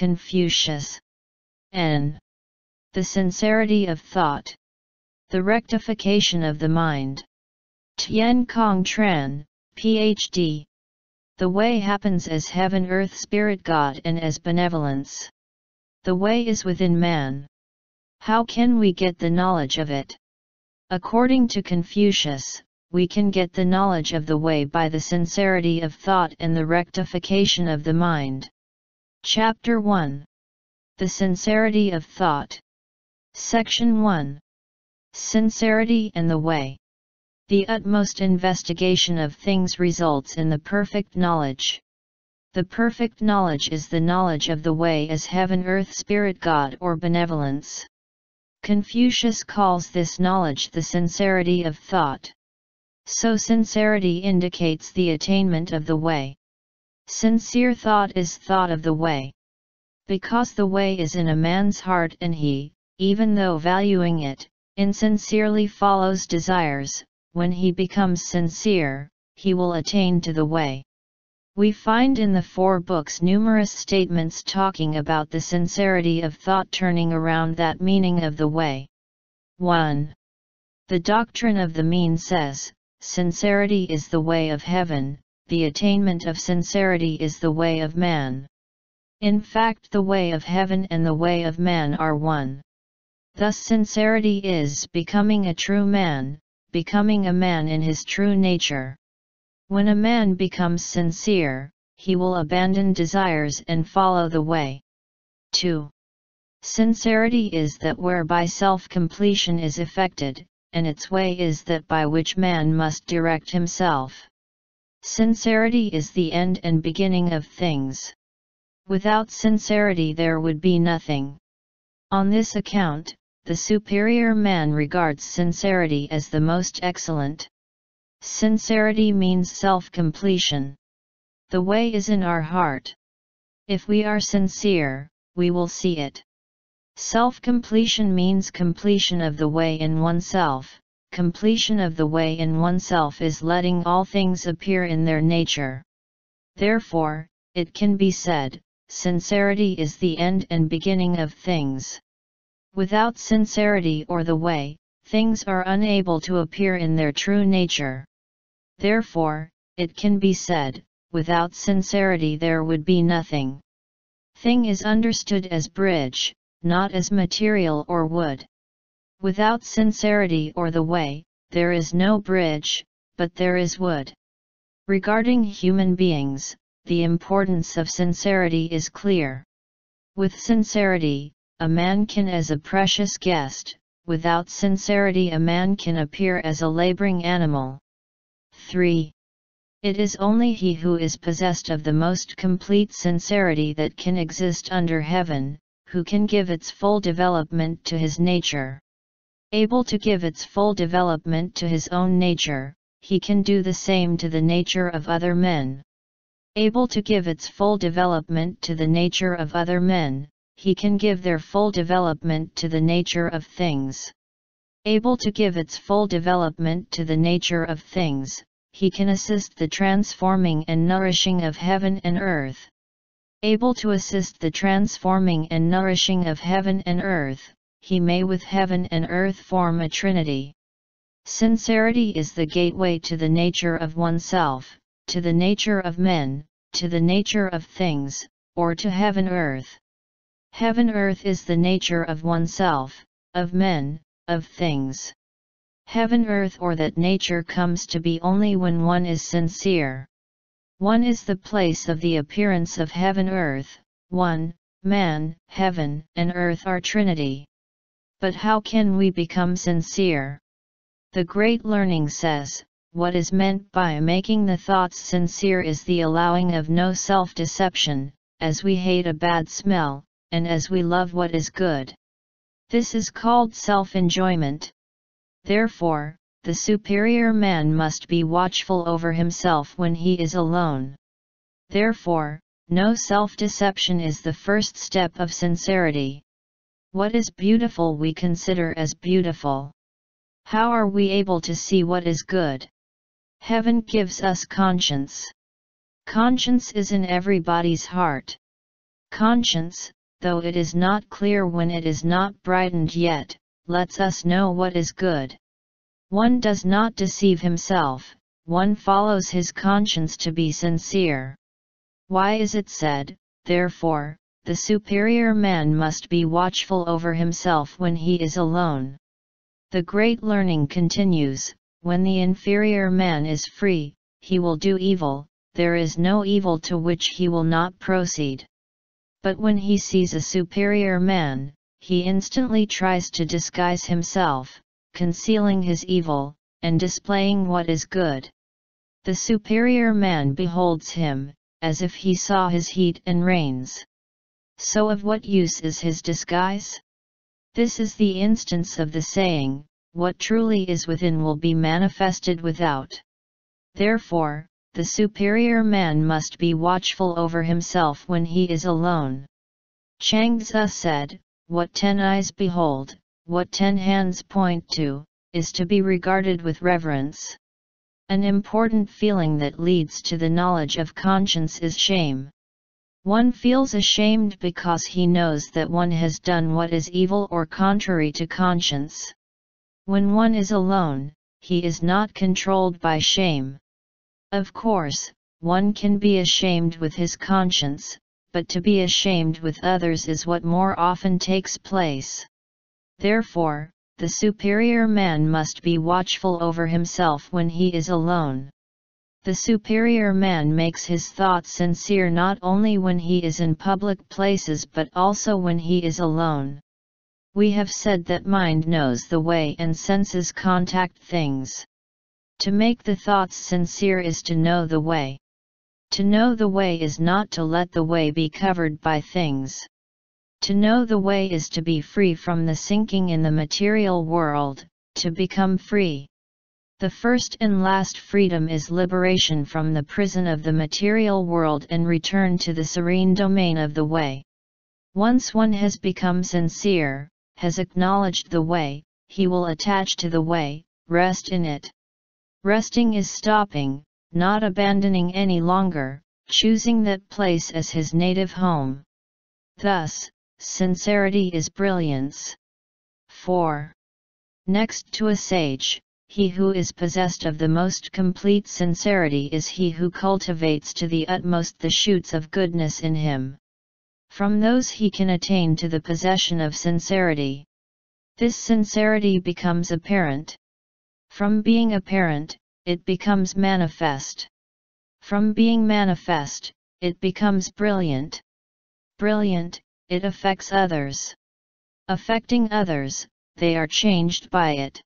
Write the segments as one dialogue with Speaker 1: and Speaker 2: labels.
Speaker 1: Confucius. N. The sincerity of thought. The rectification of the mind. Tien Cong Tran, Ph.D. The way happens as heaven, earth, spirit, God, and as benevolence. The way is within man. How can we get the knowledge of it? According to Confucius, we can get the knowledge of the way by the sincerity of thought and the rectification of the mind. Chapter 1. The Sincerity of Thought. Section 1. Sincerity and the Way. The utmost investigation of things results in the perfect knowledge. The perfect knowledge is the knowledge of the way as heaven, earth, spirit, God, or benevolence. Confucius calls this knowledge the sincerity of thought. So sincerity indicates the attainment of the way. Sincere thought is thought of the way. Because the way is in a man's heart and he, even though valuing it, insincerely follows desires, when he becomes sincere, he will attain to the way. We find in the 4 books numerous statements talking about the sincerity of thought turning around that meaning of the way. 1. The doctrine of the mean says, sincerity is the way of heaven, the attainment of sincerity is the way of man. In fact, the way of heaven and the way of man are one. Thus sincerity is becoming a true man, becoming a man in his true nature. When a man becomes sincere, he will abandon desires and follow the way. 2. Sincerity is that whereby self-completion is effected, and its way is that by which man must direct himself. Sincerity is the end and beginning of things. Without sincerity there would be nothing. On this account, the superior man regards sincerity as the most excellent. Sincerity means self-completion. The way is in our heart. If we are sincere, we will see it. Self-completion means completion of the way in oneself. Completion of the way in oneself is letting all things appear in their nature. Therefore, it can be said, sincerity is the end and beginning of things. Without sincerity or the way, things are unable to appear in their true nature. Therefore, it can be said, without sincerity there would be nothing. Thing is understood as bridge, not as material or wood. Without sincerity or the way, there is no bridge, but there is wood. Regarding human beings, the importance of sincerity is clear. With sincerity, a man can as a precious guest, without sincerity a man can appear as a laboring animal. 3. It is only he who is possessed of the most complete sincerity that can exist under heaven, who can give its full development to his nature. Able to give its full development to his own nature, he can do the same to the nature of other men. Able to give its full development to the nature of other men, he can give their full development to the nature of things. Able to give its full development to the nature of things, he can assist the transforming and nourishing of heaven and earth. Able to assist the transforming and nourishing of heaven and earth, he may with heaven and earth form a trinity. Sincerity is the gateway to the nature of oneself, to the nature of men, to the nature of things, or to heaven-earth. Heaven-earth is the nature of oneself, of men, of things. Heaven-earth or that nature comes to be only when one is sincere. One is the place of the appearance of heaven-earth, one, man, heaven, and earth are Trinity. But how can we become sincere? The Great Learning says, what is meant by making the thoughts sincere is the allowing of no self-deception, as we hate a bad smell, and as we love what is good. This is called self-enjoyment. Therefore, the superior man must be watchful over himself when he is alone. Therefore, no self-deception is the first step of sincerity. What is beautiful we consider as beautiful. How are we able to see what is good? Heaven gives us conscience. Conscience is in everybody's heart. Conscience, though it is not clear when it is not brightened yet, lets us know what is good. One does not deceive himself, one follows his conscience to be sincere. Why is it said, therefore, the superior man must be watchful over himself when he is alone? The great learning continues, when the inferior man is free, he will do evil, there is no evil to which he will not proceed. But when he sees a superior man, he instantly tries to disguise himself, concealing his evil, and displaying what is good. The superior man beholds him, as if he saw his heat and rains. So of what use is his disguise? This is the instance of the saying, what truly is within will be manifested without. Therefore, the superior man must be watchful over himself when he is alone. Chuang-Tzu said, what 10 eyes behold, what 10 hands point to, is to be regarded with reverence. An important feeling that leads to the knowledge of conscience is shame. One feels ashamed because he knows that one has done what is evil or contrary to conscience. When one is alone, he is not controlled by shame. Of course, one can be ashamed with his conscience, but to be ashamed with others is what more often takes place. Therefore, the superior man must be watchful over himself when he is alone. The superior man makes his thoughts sincere not only when he is in public places but also when he is alone. We have said that mind knows the way and senses contact things. To make the thoughts sincere is to know the way. To know the way is not to let the way be covered by things. To know the way is to be free from the sinking in the material world, to become free. The first and last freedom is liberation from the prison of the material world and return to the serene domain of the way. Once one has become sincere, has acknowledged the way, he will attach to the way, rest in it. Resting is stopping, not abandoning any longer, choosing that place as his native home. Thus, sincerity is brilliance. 4. Next to a sage, he who is possessed of the most complete sincerity is he who cultivates to the utmost the shoots of goodness in him. From those he can attain to the possession of sincerity. This sincerity becomes apparent. From being apparent, it becomes manifest. From being manifest, it becomes brilliant. Brilliant, it affects others. Affecting others, they are changed by it.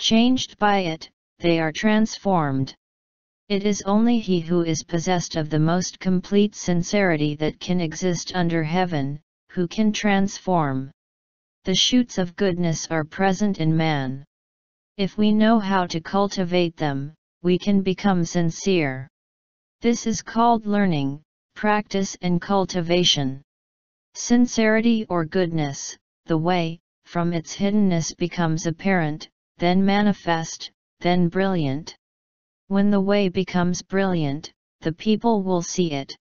Speaker 1: Changed by it, they are transformed. It is only he who is possessed of the most complete sincerity that can exist under heaven, who can transform. The shoots of goodness are present in man. If we know how to cultivate them, we can become sincere. This is called learning, practice and cultivation. Sincerity or goodness, the way, from its hiddenness becomes apparent, then manifest, then brilliant. When the way becomes brilliant, the people will see it.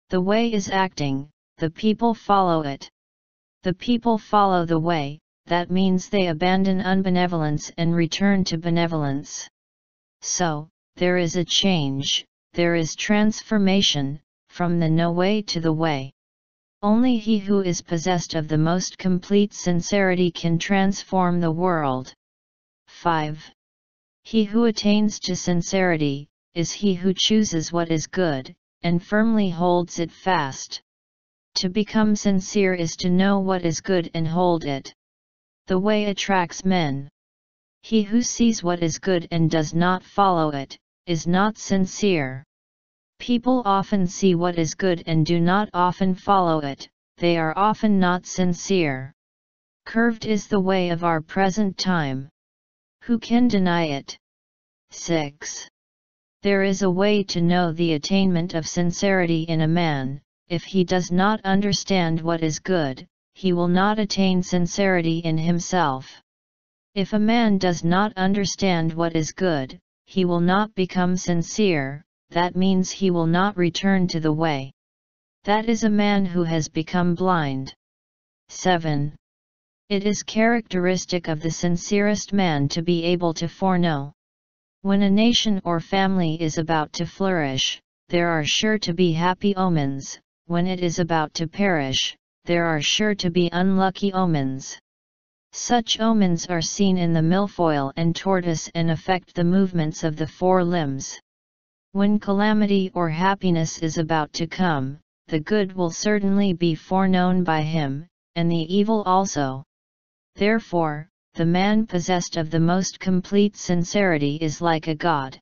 Speaker 1: The way is acting, the people follow it. The people follow the way, that means they abandon unbenevolence and return to benevolence. So, there is a change, there is transformation, from the no way to the way. Only he who is possessed of the most complete sincerity can transform the world. 5. He who attains to sincerity, is he who chooses what is good, and firmly holds it fast. To become sincere is to know what is good and hold it. The way attracts men. He who sees what is good and does not follow it, is not sincere. People often see what is good and do not often follow it, they are often not sincere. Curved is the way of our present time. Who can deny it? 6. There is a way to know the attainment of sincerity in a man. If he does not understand what is good, he will not attain sincerity in himself. If a man does not understand what is good, he will not become sincere, that means he will not return to the way. That is a man who has become blind. 7. It is characteristic of the sincerest man to be able to foreknow. When a nation or family is about to flourish, there are sure to be happy omens. When it is about to perish, there are sure to be unlucky omens. Such omens are seen in the milfoil and tortoise and affect the movements of the four limbs. When calamity or happiness is about to come, the good will certainly be foreknown by him, and the evil also. Therefore, the man possessed of the most complete sincerity is like a god.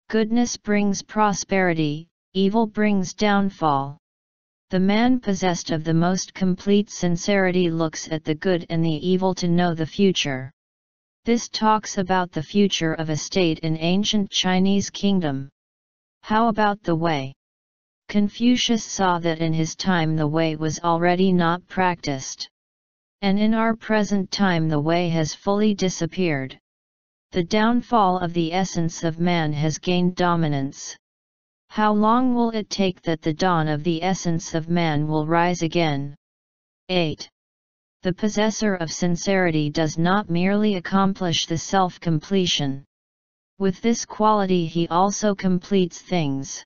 Speaker 1: Goodness brings prosperity, evil brings downfall. The man possessed of the most complete sincerity looks at the good and the evil to know the future. This talks about the future of a state in ancient Chinese kingdom. How about the way? Confucius saw that in his time the way was already not practiced. And in our present time the way has fully disappeared. The downfall of the essence of man has gained dominance. How long will it take that the dawn of the essence of man will rise again? 8. The possessor of sincerity does not merely accomplish the self-completion. With this quality he also completes things.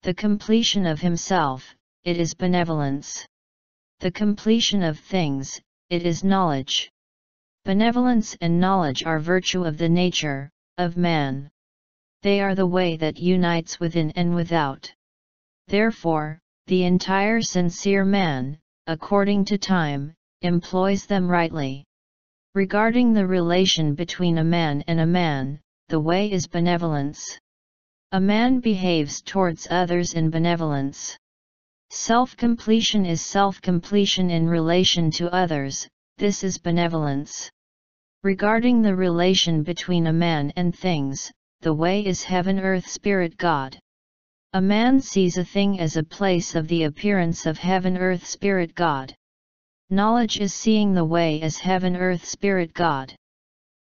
Speaker 1: The completion of himself, it is benevolence. The completion of things, it is knowledge. Benevolence and knowledge are virtue of the nature of man. They are the way that unites within and without. Therefore, the entire sincere man, according to time, employs them rightly. Regarding the relation between a man and a man, the way is benevolence. A man behaves towards others in benevolence. Self-completion is self-completion in relation to others, this is benevolence. Regarding the relation between a man and things, the way is heaven, earth, spirit, God. A man sees a thing as a place of the appearance of heaven, earth, spirit, God. Knowledge is seeing the way as heaven, earth, spirit, God.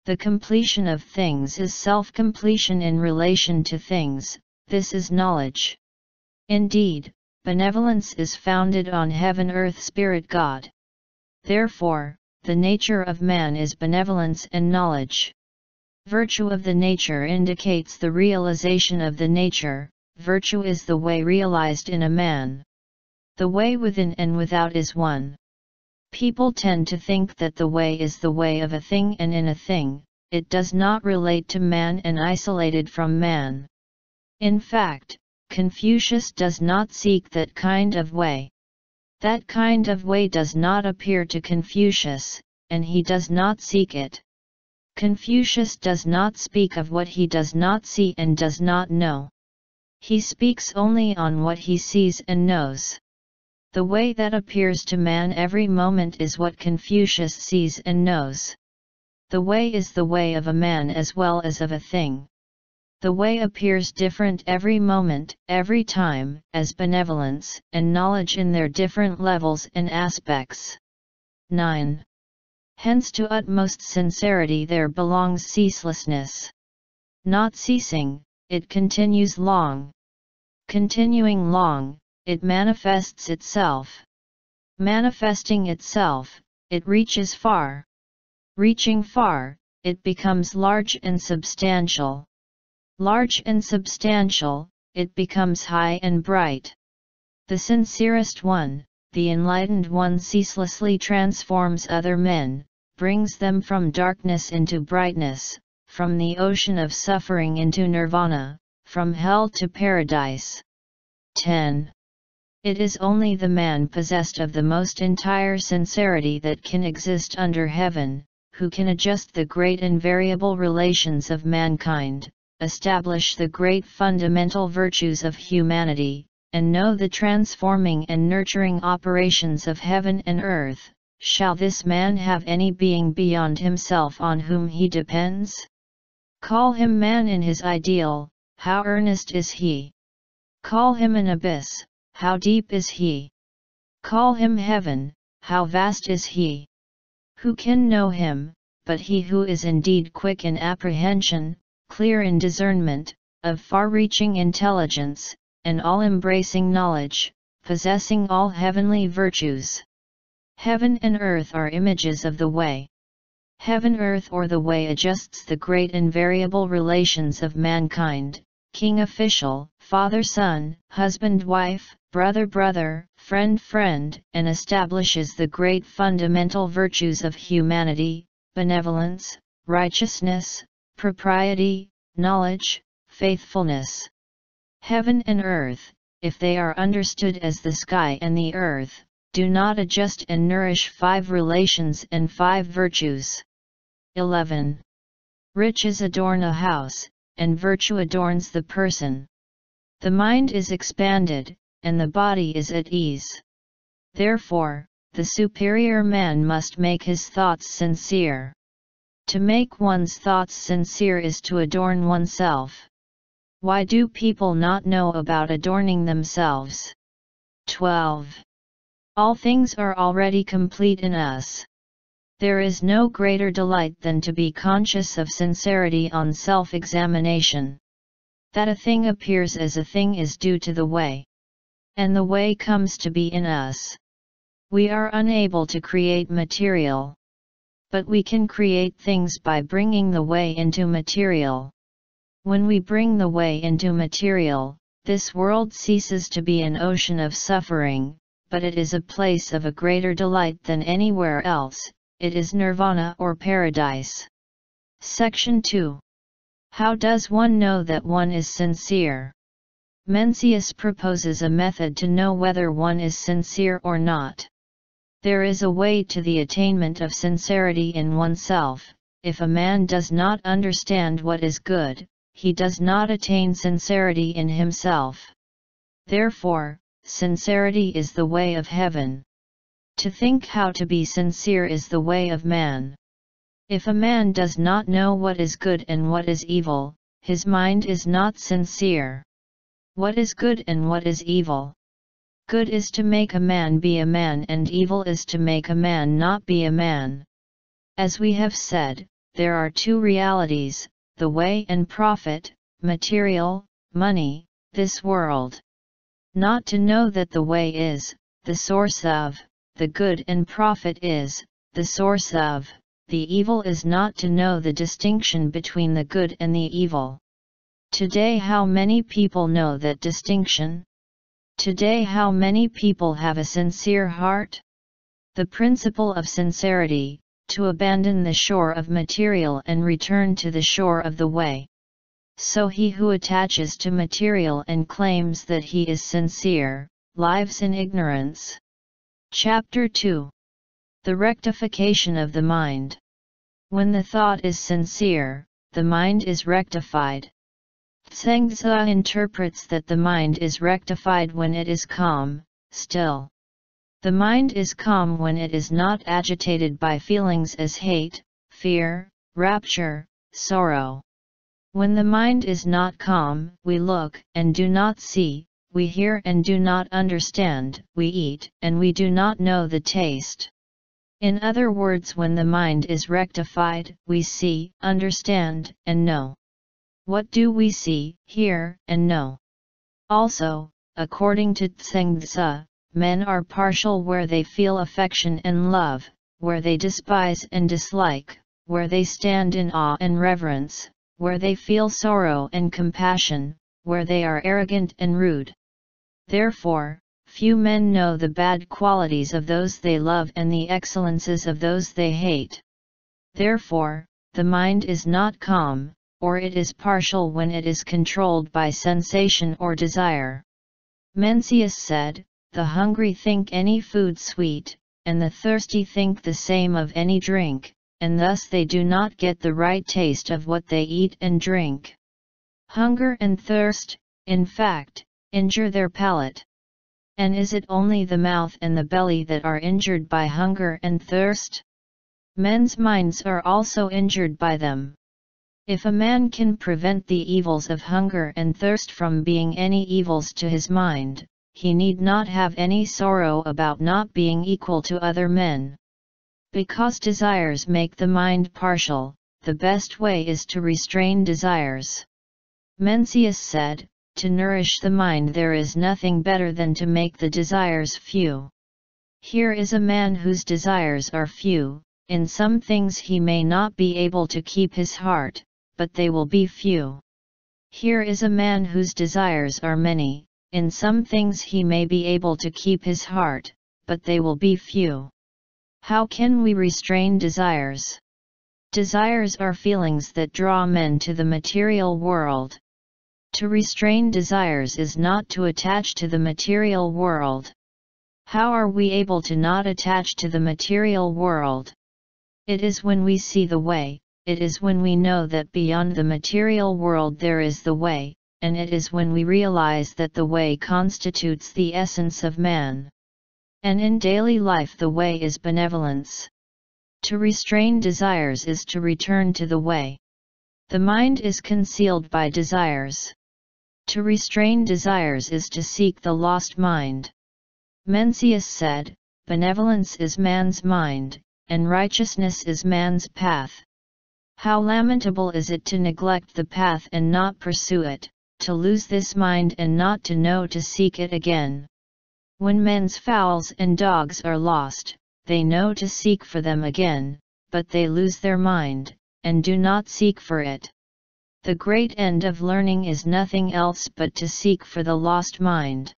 Speaker 1: The completion of things is self-completion in relation to things, this is knowledge. Indeed, benevolence is founded on heaven, earth, spirit, God. Therefore, the nature of man is benevolence and knowledge. Virtue of the nature indicates the realization of the nature, virtue is the way realized in a man. The way within and without is one. People tend to think that the way is the way of a thing and in a thing, it does not relate to man and isolated from man. In fact, Confucius does not seek that kind of way. That kind of way does not appear to Confucius, and he does not seek it. Confucius does not speak of what he does not see and does not know. He speaks only on what he sees and knows. The way that appears to man every moment is what Confucius sees and knows. The way is the way of a man as well as of a thing. The way appears different every moment, every time, as benevolence and knowledge in their different levels and aspects. 9. Hence to utmost sincerity there belongs ceaselessness. Not ceasing, it continues long. Continuing long, it manifests itself. Manifesting itself, it reaches far. Reaching far, it becomes large and substantial. Large and substantial, it becomes high and bright. The sincerest one, the enlightened one, ceaselessly transforms other men, brings them from darkness into brightness, from the ocean of suffering into nirvana, from hell to paradise. 10. It is only the man possessed of the most entire sincerity that can exist under heaven, who can adjust the great and variable relations of mankind, establish the great fundamental virtues of humanity, and know the transforming and nurturing operations of heaven and earth. Shall this man have any being beyond himself on whom he depends? Call him man in his ideal, how earnest is he? Call him an abyss, how deep is he? Call him heaven, how vast is he? Who can know him, but he who is indeed quick in apprehension, clear in discernment, of far-reaching intelligence, and all-embracing knowledge, possessing all heavenly virtues. Heaven and earth are images of the way. Heaven-earth or the way adjusts the great invariable relations of mankind, king-official, father-son, husband-wife, brother-brother, friend-friend, and establishes the great fundamental virtues of humanity, benevolence, righteousness, propriety, knowledge, faithfulness. Heaven and earth, if they are understood as the sky and the earth, do not adjust and nourish 5 relations and 5 virtues. 11. Riches adorn a house, and virtue adorns the person. The mind is expanded, and the body is at ease. Therefore, the superior man must make his thoughts sincere. To make one's thoughts sincere is to adorn oneself. Why do people not know about adorning themselves? 12. All things are already complete in us. There is no greater delight than to be conscious of sincerity on self-examination. That a thing appears as a thing is due to the way. And the way comes to be in us. We are unable to create material. But we can create things by bringing the way into material. When we bring the way into material, this world ceases to be an ocean of suffering, but it is a place of a greater delight than anywhere else. It is nirvana or paradise. Section 2. How does one know that one is sincere? Mencius proposes a method to know whether one is sincere or not. There is a way to the attainment of sincerity in oneself. If a man does not understand what is good, he does not attain sincerity in himself. Therefore, sincerity is the way of heaven. To think how to be sincere is the way of man. If a man does not know what is good and what is evil, his mind is not sincere. What is good and what is evil? Good is to make a man be a man and evil is to make a man not be a man. As we have said, there are 2 realities, the way and profit, material, money, this world. Not to know that the way is, the source of, the good and profit is, the source of, the evil is not to know the distinction between the good and the evil. Today how many people know that distinction? Today how many people have a sincere heart? The principle of sincerity, to abandon the shore of material and return to the shore of the way. So he who attaches to material and claims that he is sincere, lives in ignorance. Chapter 2. The rectification of the mind. When the thought is sincere, the mind is rectified. Zhengzi interprets that the mind is rectified when it is calm, still. The mind is calm when it is not agitated by feelings as hate, fear, rapture, sorrow. When the mind is not calm, we look and do not see, we hear and do not understand, we eat and we do not know the taste. In other words, when the mind is rectified, we see, understand, and know. What do we see, hear, and know? Also, according to Zhengzi, men are partial where they feel affection and love, where they despise and dislike, where they stand in awe and reverence, where they feel sorrow and compassion, where they are arrogant and rude. Therefore, few men know the bad qualities of those they love and the excellences of those they hate. Therefore, the mind is not calm, or it is partial when it is controlled by sensation or desire. Mencius said, "The hungry think any food sweet, and the thirsty think the same of any drink, and thus they do not get the right taste of what they eat and drink." Hunger and thirst, in fact, injure their palate. And is it only the mouth and the belly that are injured by hunger and thirst? Men's minds are also injured by them. If a man can prevent the evils of hunger and thirst from being any evils to his mind, he need not have any sorrow about not being equal to other men. Because desires make the mind partial, the best way is to restrain desires. Mencius said, To nourish the mind there is nothing better than to make the desires few. Here is a man whose desires are few. In some things he may not be able to keep his heart, but they will be few. Here is a man whose desires are many. In some things he may be able to keep his heart, but they will be few. How can we restrain desires? Desires are feelings that draw men to the material world. To restrain desires is not to attach to the material world. How are we able to not attach to the material world? It is when we see the way, it is when we know that beyond the material world there is the way, and it is when we realize that the way constitutes the essence of man. And in daily life the way is benevolence. To restrain desires is to return to the way. The mind is concealed by desires. To restrain desires is to seek the lost mind. Mencius said, "Benevolence is man's mind, and righteousness is man's path." How lamentable is it to neglect the path and not pursue it, to lose this mind and not to know to seek it again. When men's fowls and dogs are lost, they know to seek for them again, but they lose their mind, and do not seek for it. The great end of learning is nothing else but to seek for the lost mind.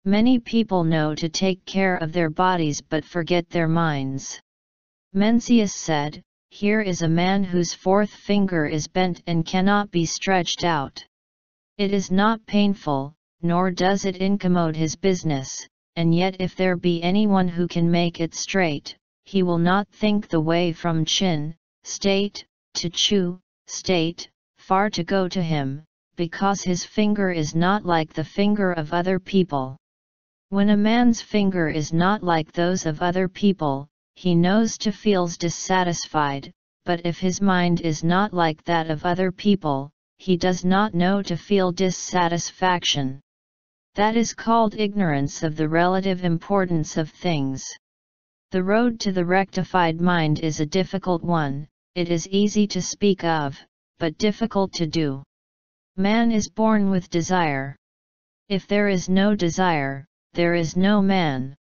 Speaker 1: Many people know to take care of their bodies but forget their minds. Mencius said, "Here is a man whose fourth finger is bent and cannot be stretched out. It is not painful, nor does it incommode his business, and yet if there be anyone who can make it straight, he will not think the way from chin, state, to chew, state, far to go to him, because his finger is not like the finger of other people." When a man's finger is not like those of other people, he knows to feels dissatisfied, but if his mind is not like that of other people, he does not know to feel dissatisfaction. That is called ignorance of the relative importance of things. The road to the rectified mind is a difficult one. It is easy to speak of, but difficult to do. Man is born with desire. If there is no desire, there is no man.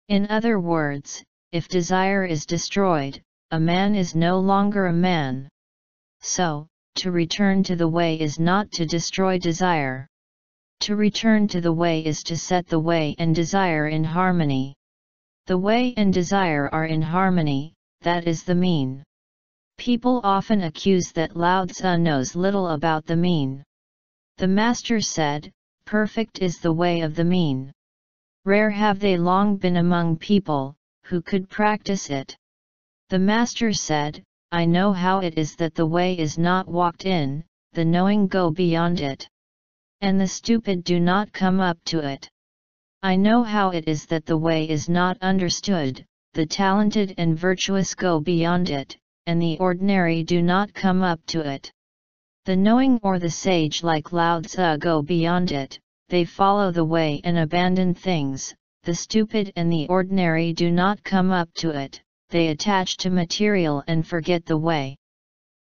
Speaker 1: In other words, if desire is destroyed, a man is no longer a man. So, to return to the way is not to destroy desire. To return to the way is to set the way and desire in harmony. The way and desire are in harmony, that is the mean. People often accuse that Lao Tzu knows little about the mean. The Master said, "Perfect is the way of the mean." Rare have they long been among people who could practice it. The Master said, "I know how it is that the way is not walked in, the knowing go beyond it. And the stupid do not come up to it. I know how it is that the way is not understood, the talented and virtuous go beyond it, and the ordinary do not come up to it. The knowing or the sage like Lao Tzu go beyond it, they follow the way and abandon things, the stupid and the ordinary do not come up to it, they attach to material and forget the way.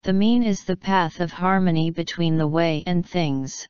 Speaker 1: The mean is the path of harmony between the way and things.